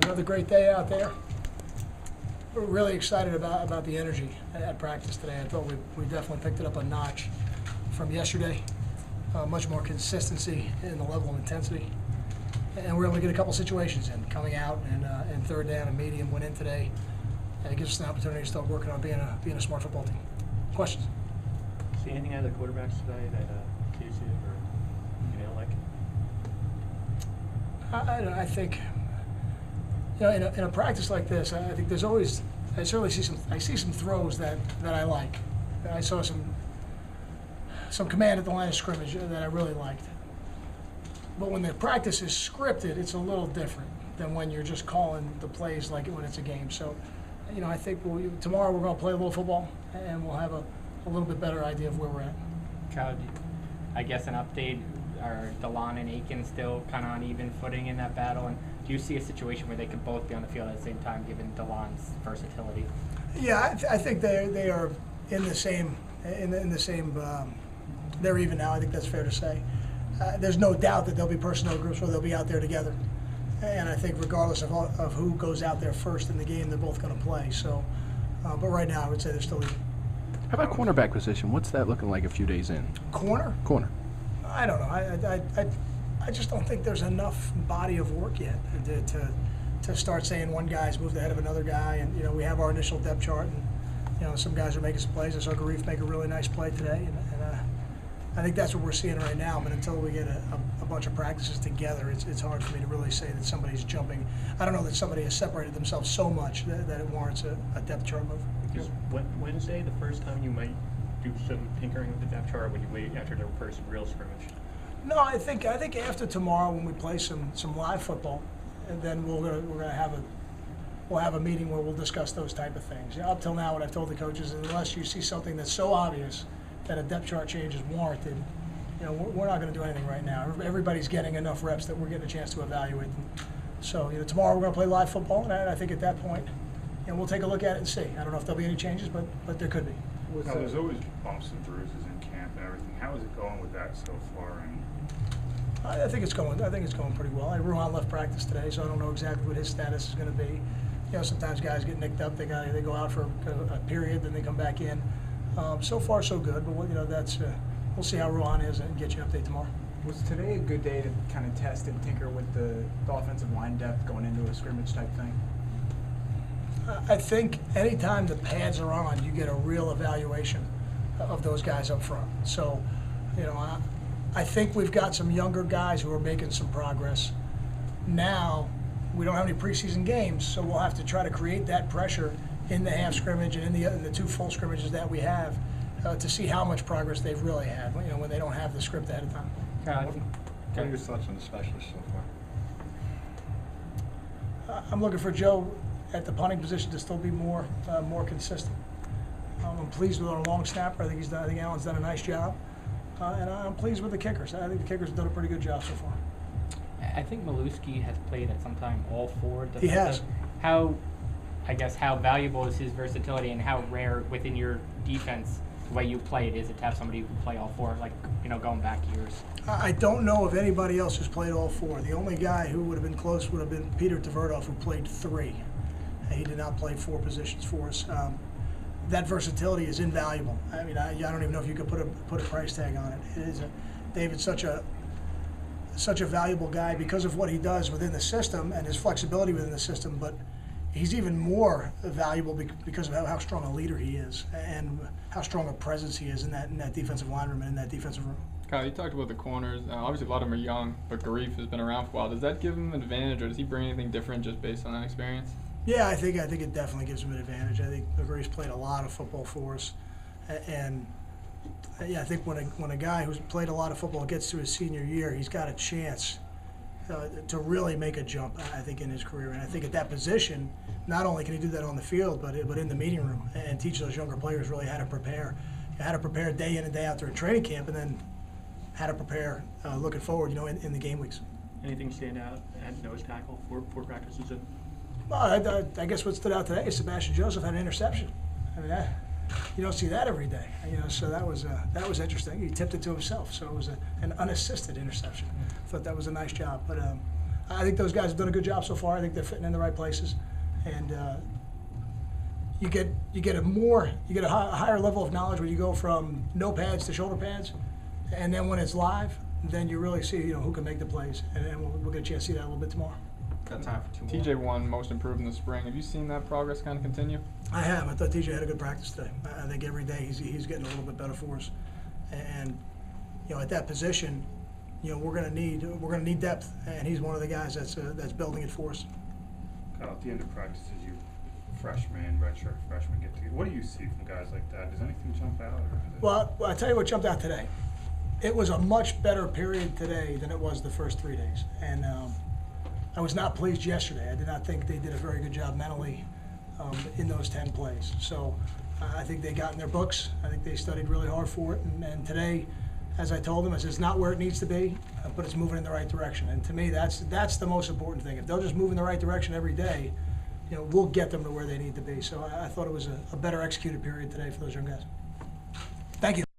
another great day out there. We're really excited about the energy at practice today. I thought we definitely picked it up a notch from yesterday. Much more consistency in the level of intensity. And we're able to get a couple situations in, coming out and third down and medium went in today. And it gives us an opportunity to start working on being a smart football team. Questions? See anything out of the quarterbacks today that cues you or you don't like? I think, in a practice like this, I think there's always, I certainly see some throws that I like. I saw some command at the line of scrimmage that I really liked. But when the practice is scripted, it's a little different than when you're just calling the plays like when it's a game. So, I think tomorrow we're going to play a little football, and we'll have a little bit better idea of where we're at. Kyle, I guess an update, are DeLon and Aiken still kind of on even footing in that battle? And do you see a situation where they could both be on the field at the same time, given DeLon's versatility? Yeah, I think they are in the same they're even now. I think that's fair to say. There's no doubt that there'll be personnel groups where they'll be out there together, and I think regardless of who goes out there first in the game, they're both going to play. So, but right now I would say they're still even. How about cornerback position? What's that looking like a few days in? Corner. I don't know. I just don't think there's enough body of work yet to start saying one guy's moved ahead of another guy. And we have our initial depth chart, and some guys are making some plays. I saw Garif make a really nice play today, and I think that's what we're seeing right now. But until we get a bunch of practices together, it's hard for me to really say that somebody's jumping. I don't know that somebody has separated themselves so much that it warrants a depth chart move. Is Wednesday the first time you might do some tinkering with the depth chart, or would you wait after the first real scrimmage? No, I think after tomorrow when we play some live football, and then we're gonna have a meeting where we'll discuss those type of things. Up till now, what I've told the coaches is unless you see something that's so obvious that a depth chart change is warranted, we're not going to do anything right now. Everybody's getting enough reps that we're getting a chance to evaluate them. So tomorrow we're going to play live football, and I think at that point, we'll take a look at it and see. I don't know if there'll be any changes, but there could be. No, there's always bumps and bruises in camp and everything. How is it going with that so far? I think it's going pretty well. Ruhan left practice today, so I don't know exactly what his status is going to be. Sometimes guys get nicked up. They go out for a period, then they come back in. So far, so good. But we'll see how Ruhan is and get you an update tomorrow. Was today a good day to kind of test and tinker with the offensive line depth going into a scrimmage type thing? I think anytime the pads are on, you get a real evaluation of those guys up front. So, I think we've got some younger guys who are making some progress. Now, we don't have any preseason games, so we'll have to try to create that pressure in the half scrimmage and in the two full scrimmages that we have to see how much progress they've really had, when they don't have the script ahead of time. What are your thoughts on the specialists so far? I'm looking for Joe at the punting position to still be more consistent. I'm pleased with our long snapper. I think Alan's done a nice job. And I'm pleased with the kickers. I think the kickers have done a pretty good job so far. I think Maluski has played at some time all four. He has. How valuable is his versatility, and how rare within your defense, the way you play it, is it to have somebody who can play all four, going back years? I don't know of anybody else who's played all four. The only guy who would have been close would have been Peter Tverdov, who played three. He did not play four positions for us. That versatility is invaluable. I mean, I don't even know if you could put a price tag on it. It is David's such a valuable guy because of what he does within the system and his flexibility within the system, but he's even more valuable because of how strong a leader he is and how strong a presence he is in that defensive line room and in that defensive room. Kyle, you talked about the corners. Obviously, a lot of them are young, but Garif has been around for a while. Does that give him an advantage, or does he bring anything different just based on that experience? Yeah, I think it definitely gives him an advantage. I think Garif's played a lot of football for us, and I think when a guy who's played a lot of football gets to his senior year, he's got a chance to really make a jump, I think, in his career. And I think at that position, not only can he do that on the field, but in the meeting room and teach those younger players really how to prepare day in and day out during training camp, and then how to prepare looking forward, in the game weeks. Anything stand out at nose tackle for practices? Well, I guess what stood out today is Sebastian Joseph had an interception. I mean, you don't see that every day. So that was interesting. He tipped it to himself, so it was an unassisted interception. I thought that was a nice job. But I think those guys have done a good job so far. I think they're fitting in the right places, and you get a higher level of knowledge when you go from no pads to shoulder pads, and then when it's live, then you really see who can make the plays, and we'll get a chance to see that a little bit tomorrow. Got time for two more. TJ won most improved in the spring. Have you seen that progress kind of continue? I have. I thought TJ had a good practice today. I think every day he's getting a little bit better for us, and at that position, we're gonna need depth, and he's one of the guys that's building it for us. Kyle, at the end of practices, you freshmen, redshirt freshmen get together. What do you see from guys like that? Does anything jump out? Or is it... Well, I tell you what jumped out today. It was a much better period today than it was the first 3 days, and I was not pleased yesterday. I did not think they did a very good job mentally in those 10 plays. So I think they got in their books. I think they studied really hard for it, and today, as I told them, I said it's not where it needs to be, but it's moving in the right direction. And to me, that's the most important thing. If they'll just move in the right direction every day, we'll get them to where they need to be. So I thought it was a better executed period today for those young guys. Thank you.